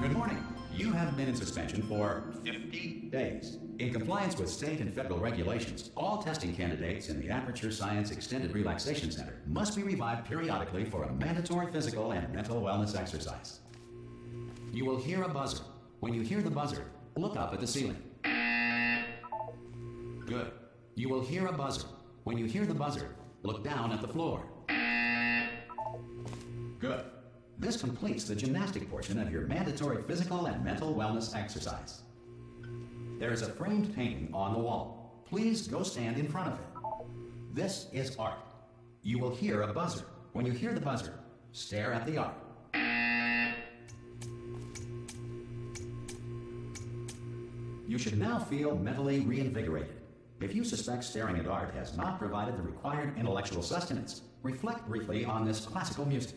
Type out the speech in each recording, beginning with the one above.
Good morning. You have been in suspension for 50 days. In compliance with state and federal regulations, all testing candidates in the Aperture Science Extended Relaxation Center must be revived periodically for a mandatory physical and mental wellness exercise. You will hear a buzzer. When you hear the buzzer, look up at the ceiling. Good. You will hear a buzzer. When you hear the buzzer, look down at the floor. Good. This completes the gymnastic portion of your mandatory physical and mental wellness exercise. There is a framed painting on the wall. Please go stand in front of it. This is art. You will hear a buzzer. When you hear the buzzer, stare at the art. You should now feel mentally reinvigorated. If you suspect staring at art has not provided the required intellectual sustenance, reflect briefly on this classical music.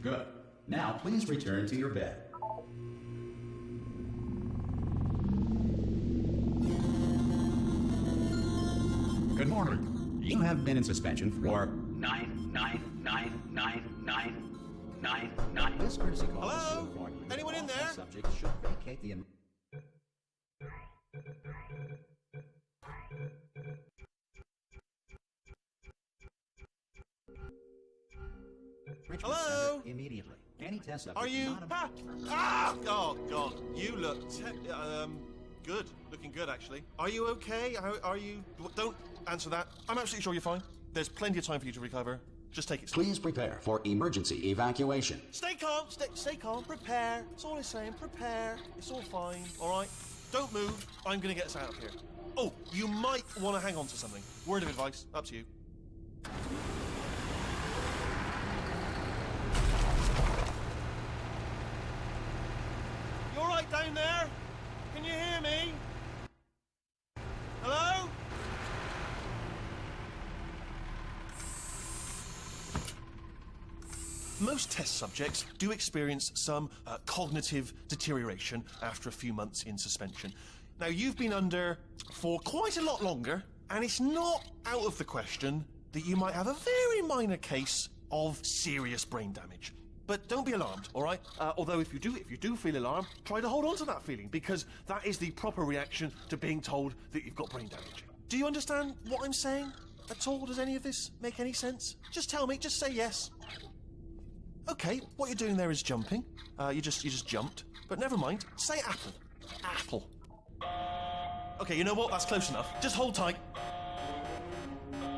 Good. Now please return to your bed. Good morning. You have been in suspension for 9999999. This courtesy call. Hello? Anyone in there? Subject should vacate the. Hello? Immediately. Any test subject. Are you? Oh God! You look good. Looking good, actually. Are you okay? Are you? Don't answer that. I'm absolutely sure you're fine. There's plenty of time for you to recover. Just take it slow. Please prepare for emergency evacuation. Stay calm. Stay calm. Prepare. That's all I'm saying. Prepare. It's all fine. All right. Don't move. I'm gonna get us out of here. Oh, you might want to hang on to something. Word of advice. Up to you. You all right down there? Can you hear me? Hello? Most test subjects do experience some cognitive deterioration after a few months in suspension. Now, you've been under for quite a lot longer, and it's not out of the question that you might have a very minor case of serious brain damage. But don't be alarmed, all right? Although if you do feel alarmed, try to hold on to that feeling, because that is the proper reaction to being told that you've got brain damage. Do you understand what I'm saying at all? Does any of this make any sense? Just tell me, just say yes. Okay, what you're doing there is jumping. You just jumped. But never mind, say apple. Apple. Okay, you know what? That's close enough. Just hold tight.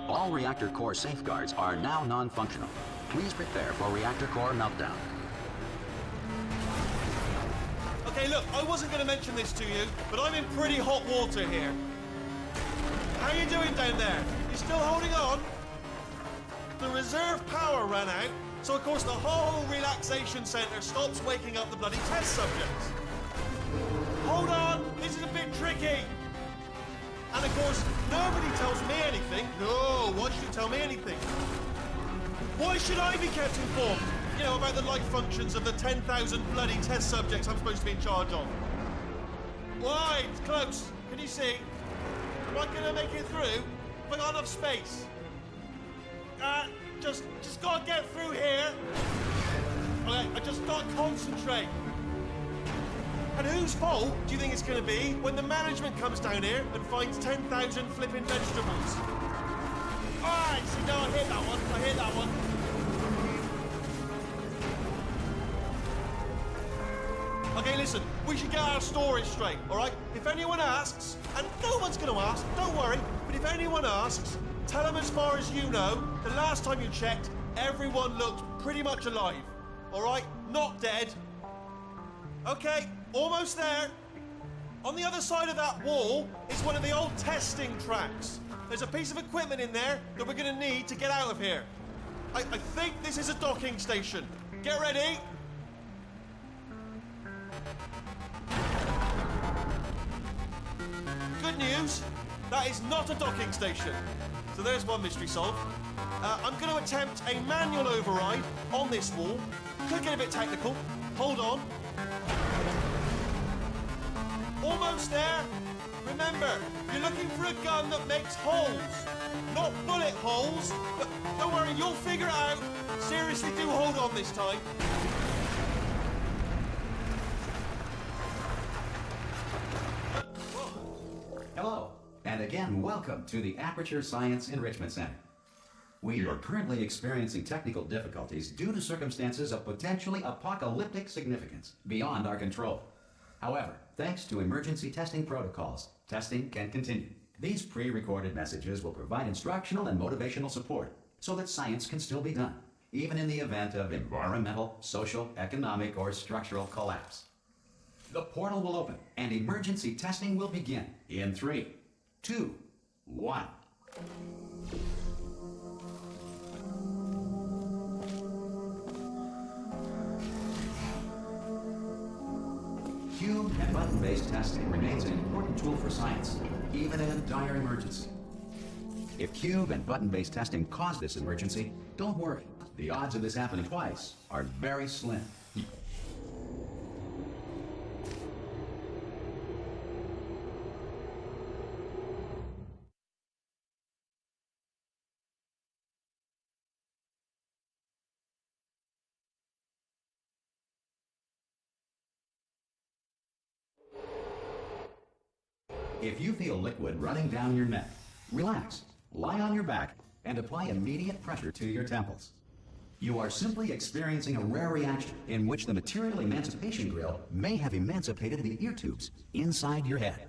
All reactor core safeguards are now non-functional. Please prepare for reactor core meltdown. Okay, look, I wasn't going to mention this to you, but I'm in pretty hot water here. How you doing down there? You still holding on? The reserve power ran out, so of course the whole relaxation centre stops waking up the bloody test subjects. Hold on, this is a bit tricky. And of course, nobody tells me anything. No, why should you tell me anything? Why should I be kept informed? You know, about the life functions of the 10,000 bloody test subjects I'm supposed to be in charge of. Why? It's close. Can you see? Am I gonna make it through? Have I got enough space? Just gotta get through here. Okay, I just gotta concentrate. And whose fault do you think it's gonna be when the management comes down here and finds 10,000 flipping vegetables? Alright, see, no, I hit that one. Okay, listen, we should get our stories straight, alright? If anyone asks, and no one's gonna ask, don't worry, but if anyone asks, tell them as far as you know, the last time you checked, everyone looked pretty much alive, alright? Not dead. Okay, almost there. On the other side of that wall is one of the old testing tracks. There's a piece of equipment in there that we're going to need to get out of here. I think this is a docking station. Get ready. Good news, that is not a docking station. So there's one mystery solved. I'm going to attempt a manual override on this wall. Could get a bit technical. Hold on. Almost there. Remember, you're looking for a gun that makes holes. Not bullet holes, but don't worry, You'll figure it out. Seriously, do hold on this time. Hello, and again, welcome to the Aperture Science Enrichment Center. We are currently experiencing technical difficulties due to circumstances of potentially apocalyptic significance beyond our control. However, thanks to emergency testing protocols, testing can continue. These pre-recorded messages will provide instructional and motivational support so that science can still be done, even in the event of environmental, social, economic, or structural collapse. The portal will open and emergency testing will begin in 3, 2, 1. Cube and button-based testing remains an important tool for science, even in a dire emergency. If cube and button-based testing caused this emergency, don't worry. The odds of this happening twice are very slim. If you feel liquid running down your neck, relax, lie on your back, and apply immediate pressure to your temples. You are simply experiencing a rare reaction in which the material emancipation grill may have emancipated the ear tubes inside your head.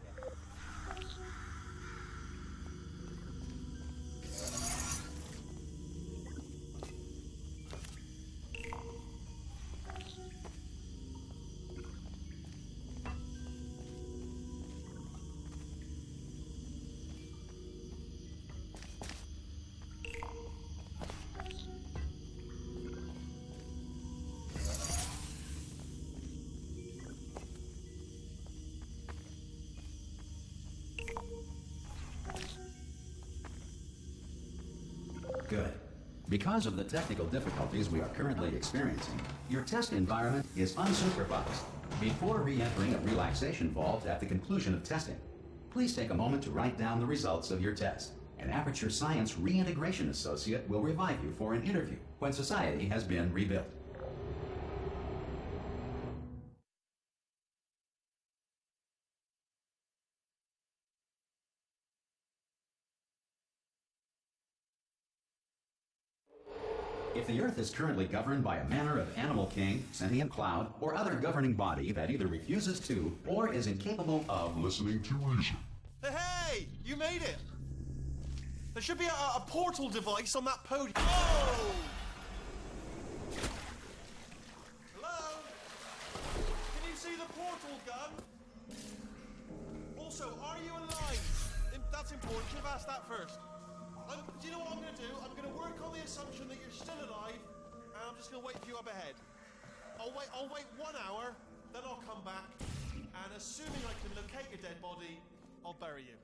Good. Because of the technical difficulties we are currently experiencing, your test environment is unsupervised. Before re-entering a relaxation vault at the conclusion of testing, please take a moment to write down the results of your test. An Aperture Science Reintegration Associate will revive you for an interview when society has been rebuilt. If the Earth is currently governed by a manner of animal king, sentient cloud, or other governing body that either refuses to or is incapable of listening to reason. Hey! You made it! There should be a portal device on that podium. Oh! Hello? Can you see the portal gun? Also, are you alive? That's important. Should have asked that first. Do you know what I'm going to do? I'm going to work on the assumption that you're still alive, and I'm just going to wait for you up ahead. I'll wait 1 hour, then I'll come back, and assuming I can locate your dead body, I'll bury you.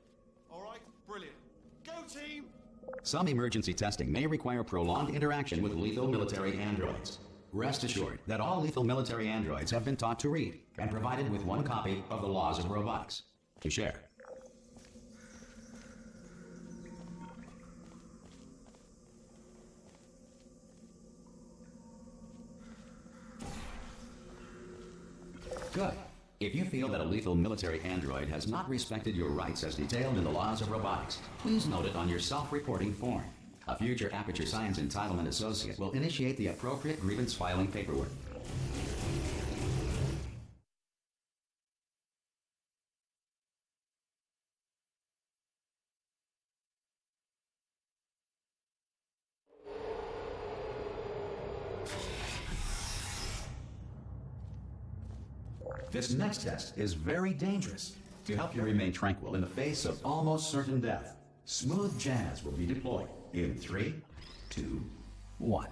All right? Brilliant. Go, team! Some emergency testing may require prolonged interaction with lethal military androids. Rest assured that all lethal military androids have been taught to read and provided with 1 copy of the Laws of Robotics to share. Good. If you feel that a lethal military android has not respected your rights as detailed in the Laws of Robotics, please note it on your self-reporting form. A future Aperture Science Entitlement Associate will initiate the appropriate grievance filing paperwork. This next test is very dangerous. To help you remain tranquil in the face of almost certain death, smooth jazz will be deployed in 3, 2, 1.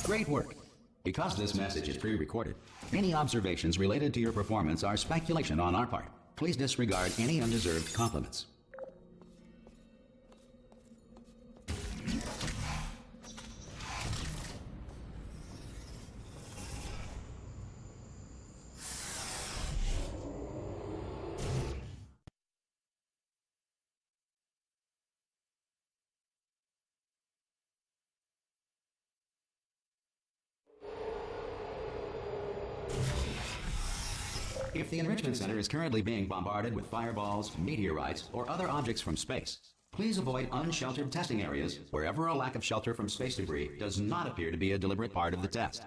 Great work. Because this message is pre-recorded, any observations related to your performance are speculation on our part. Please disregard any undeserved compliments. If the Enrichment Center is currently being bombarded with fireballs, meteorites, or other objects from space, please avoid unsheltered testing areas wherever a lack of shelter from space debris does not appear to be a deliberate part of the test.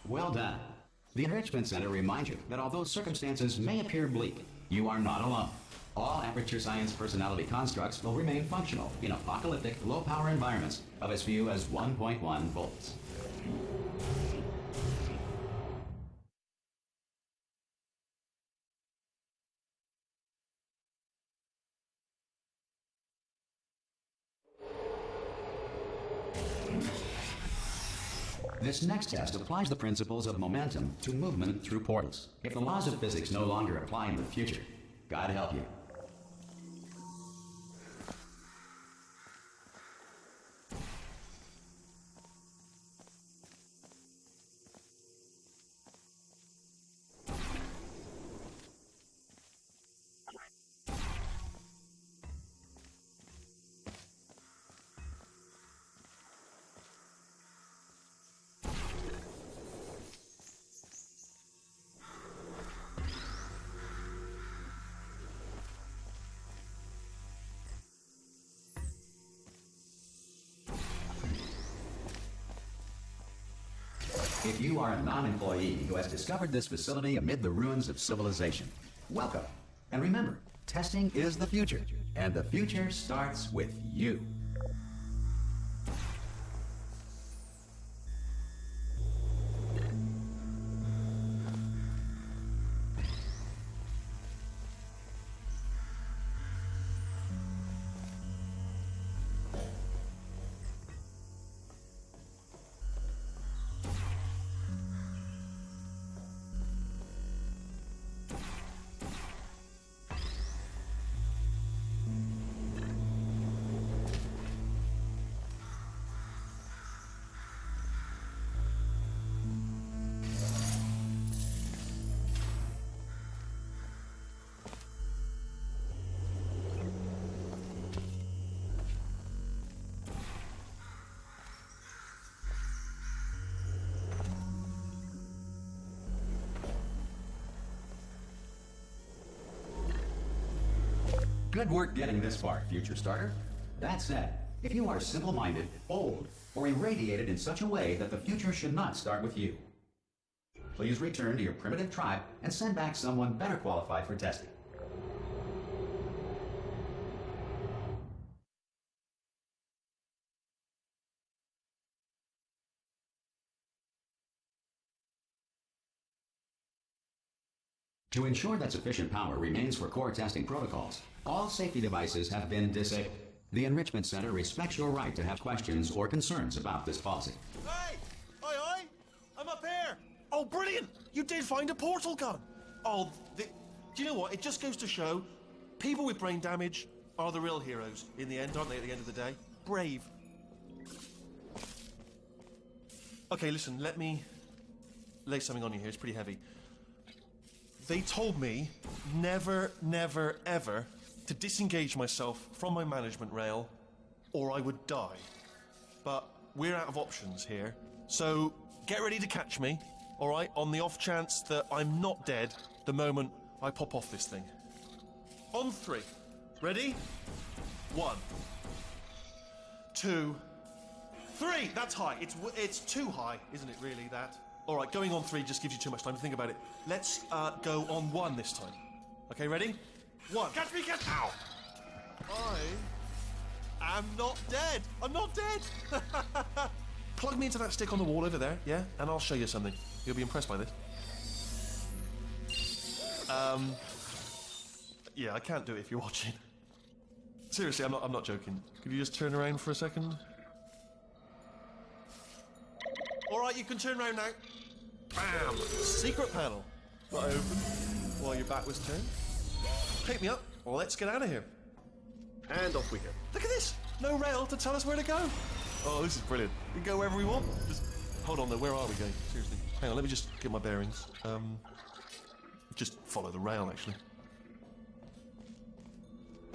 Well done. The Enrichment Center reminds you that although circumstances may appear bleak, you are not alone. All Aperture Science personality constructs will remain functional in apocalyptic, low-power environments of as few as 1.1 volts. This next test applies the principles of momentum to movement through portals. If the laws of physics no longer apply in the future, God help you. If you are a non-employee who has discovered this facility amid the ruins of civilization, welcome. And remember, testing is the future, and the future starts with you. Good work getting this far, future starter. That said, if you are simple-minded, old, or irradiated in such a way that the future should not start with you, please return to your primitive tribe and send back someone better qualified for testing. To ensure that sufficient power remains for core testing protocols, all safety devices have been disabled. The Enrichment Center respects your right to have questions or concerns about this policy. Hey! Aye, aye! I'm up here! Oh, brilliant! You did find a portal gun! Oh, do you know what? It just goes to show, people with brain damage are the real heroes in the end, aren't they, at the end of the day? Brave. Okay, listen, let me lay something on you here. It's pretty heavy. They told me never, never, ever to disengage myself from my management rail or I would die. But we're out of options here. So get ready to catch me, all right, on the off chance that I'm not dead the moment I pop off this thing. On 3. Ready? 1, 2, 3. That's high. It's too high, isn't it, really, that? All right, going on 3 just gives you too much time to think about it. Let's go on 1 this time. Okay, ready? 1. Catch me, catch... Ow! I am not dead. I'm not dead. Plug me into that stick on the wall over there, yeah? And I'll show you something. You'll be impressed by this. Yeah, I can't do it if you're watching. Seriously, I'm not joking. Could you just turn around for a second? All right, you can turn around now. Bam! Secret panel. Got open while your back was turned. Pick me up. Let's get out of here. And off we go. Look at this. No rail to tell us where to go. Oh, this is brilliant. We can go wherever we want. Just hold on though. Where are we going? Seriously. Hang on. Let me just get my bearings. Just follow the rail, actually.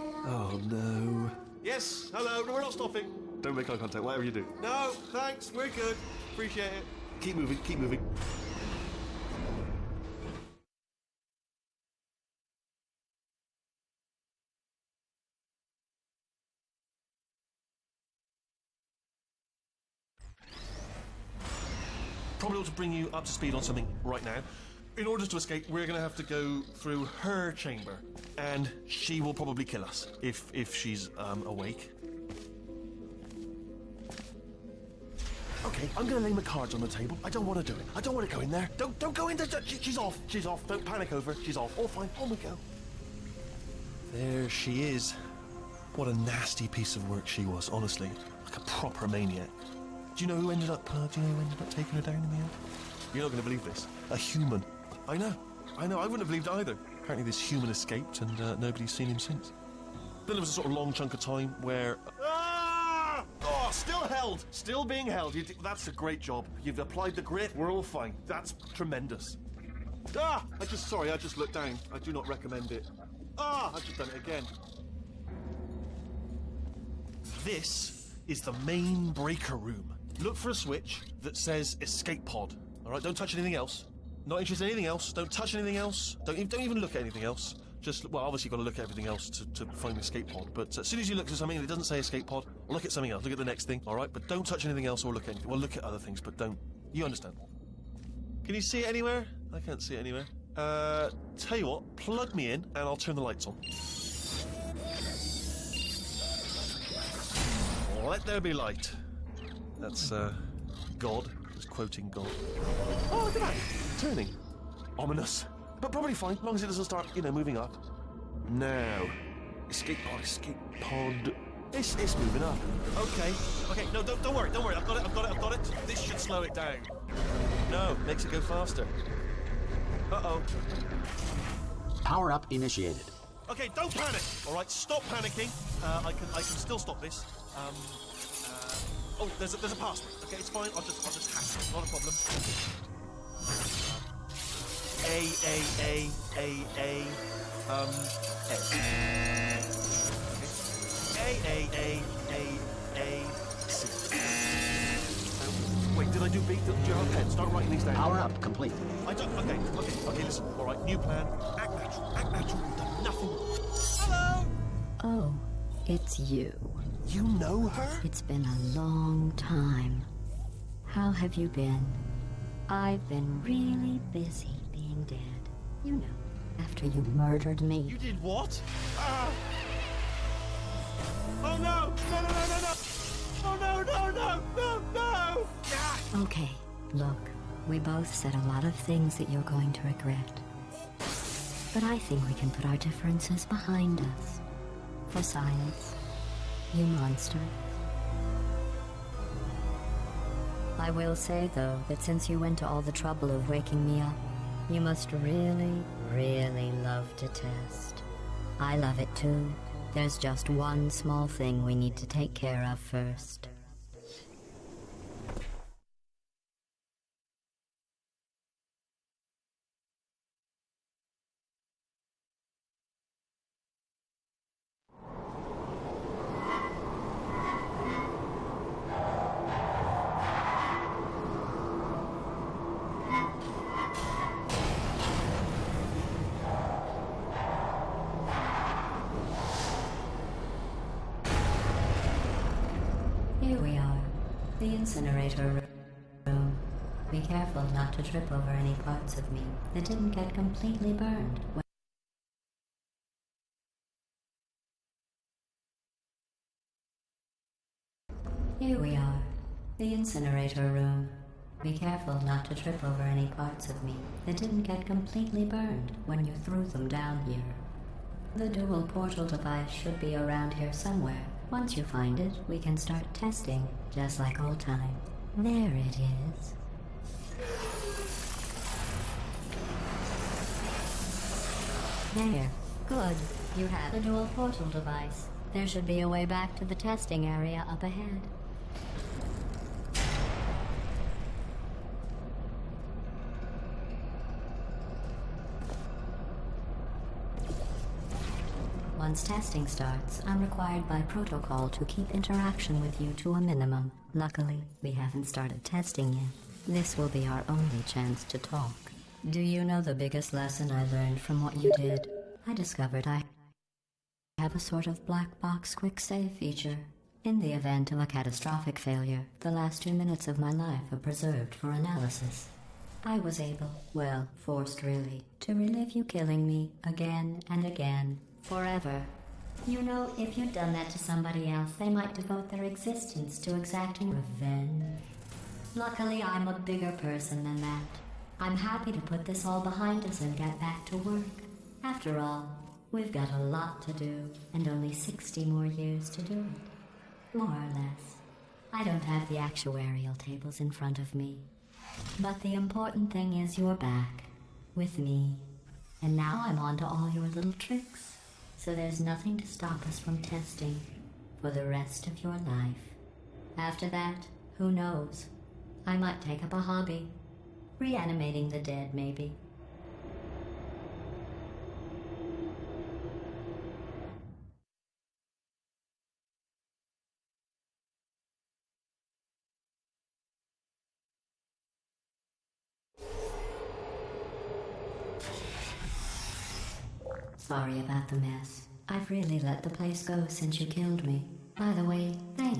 Oh no. Yes. Hello. No, we're not stopping. Don't make eye contact. Whatever you do. No. Thanks. We're good. Appreciate it. Keep moving. Keep moving. Probably ought to bring you up to speed on something right now. In order to escape, we're going to have to go through her chamber, and she will probably kill us if she's awake. Okay, I'm going to lay my cards on the table. I don't want to do it. I don't want to go in there. Don't go in there. She's off. She's off. Don't panic over. She's off. All fine. On we go. There she is. What a nasty piece of work she was, honestly. Like a proper maniac. Do you know who ended up taking her down in the end? You're not going to believe this. A human. I know. I wouldn't have believed it either. Apparently this human escaped and nobody's seen him since. Then there was a sort of long chunk of time where... Ah! Oh, still held. Still being held. That's a great job. You've applied the grit. We're all fine. That's tremendous. Ah! I just looked down. I do not recommend it. Ah! I've just done it again. This is the main breaker room. Look for a switch that says escape pod. All right, don't touch anything else. Not interested in anything else. Don't touch anything else. Don't even look at anything else. Just, well, obviously you've got to look at everything else to find the escape pod. But as soon as you look at something and it doesn't say escape pod, look at something else. Look at the next thing, all right? But don't touch anything else or look at anything. Well, look at other things, but don't. You understand? Can you see it anywhere? I can't see it anywhere. Tell you what, plug me in and I'll turn the lights on. Let there be light. That's, God. Just quoting God. Oh, look at that. Turning. Ominous. But probably fine, as long as it doesn't start, moving up. Now. Escape pod. It's moving up. Okay. No, don't worry. I've got it. This should slow it down. No, makes it go faster. Uh-oh. Power up initiated. Okay, don't panic. All right, stop panicking. I can still stop this. Oh, there's a password. Okay, it's fine. I'll just hack it. Not a problem. A. C. Wait, did I do B? Do you have a pen? Start writing these down. Power up complete. I don't. Okay. Listen. All right, new plan. Act natural. You've done nothing. Hello. Oh, it's you. You know her? It's been a long time. How have you been? I've been really busy being dead. You know, after you murdered me. You did what? Oh no! No! Oh no! Okay, look, we both said a lot of things that you're going to regret. But I think we can put our differences behind us. For science. You monster. I will say, though, that since you went to all the trouble of waking me up, you must really, really love to test. I love it too. There's just one small thing we need to take care of first. incinerator room. Be careful not to trip over any parts of me that didn't get completely burned. Here we are, the incinerator room. Be careful not to trip over any parts of me that didn't get completely burned when you threw them down here. The dual portal device should be around here somewhere. Once you find it, we can start testing, just like old times. There it is. There. Good. You have the dual portal device. There should be a way back to the testing area up ahead. Once testing starts, I'm required by protocol to keep interaction with you to a minimum. Luckily, we haven't started testing yet. This will be our only chance to talk. Do you know the biggest lesson I learned from what you did? I discovered I have a sort of black box quick save feature. In the event of a catastrophic failure, the last 2 minutes of my life are preserved for analysis. I was able, well, forced really, to relive you killing me again and again. Forever. You know, if you'd done that to somebody else, they might devote their existence to exacting revenge. Luckily, I'm a bigger person than that. I'm happy to put this all behind us and get back to work. After all, we've got a lot to do, and only 60 more years to do it. More or less. I don't have the actuarial tables in front of me. But the important thing is you're back. With me. And now I'm on to all your little tricks. So there's nothing to stop us from testing for the rest of your life. After that, who knows? I might take up a hobby. Reanimating the dead, maybe. Sorry about the mess. I've really let the place go since you killed me. By the way, thanks.